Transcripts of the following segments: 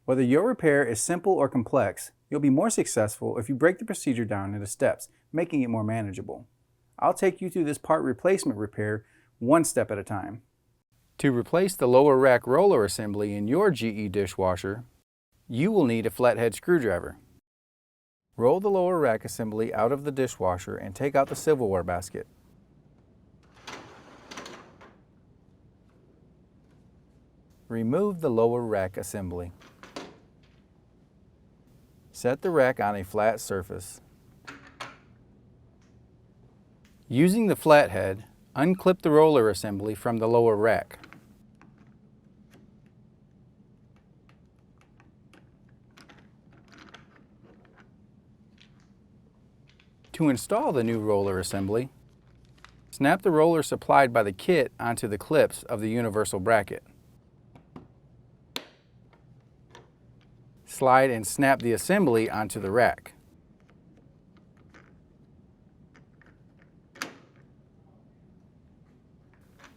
Whether your repair is simple or complex, you'll be more successful if you break the procedure down into steps, making it more manageable. I'll take you through this part replacement repair one step at a time. To replace the lower rack roller assembly in your GE dishwasher, you will need a flathead screwdriver. Roll the lower rack assembly out of the dishwasher and take out the silverware basket. Remove the lower rack assembly. Set the rack on a flat surface. Using the flathead, unclip the roller assembly from the lower rack. To install the new roller assembly, snap the roller supplied by the kit onto the clips of the universal bracket. Slide and snap the assembly onto the rack.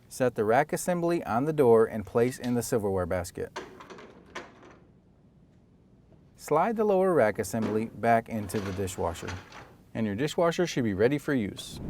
Set the rack assembly on the door and place in the silverware basket. Slide the lower rack assembly back into the dishwasher, and your dishwasher should be ready for use.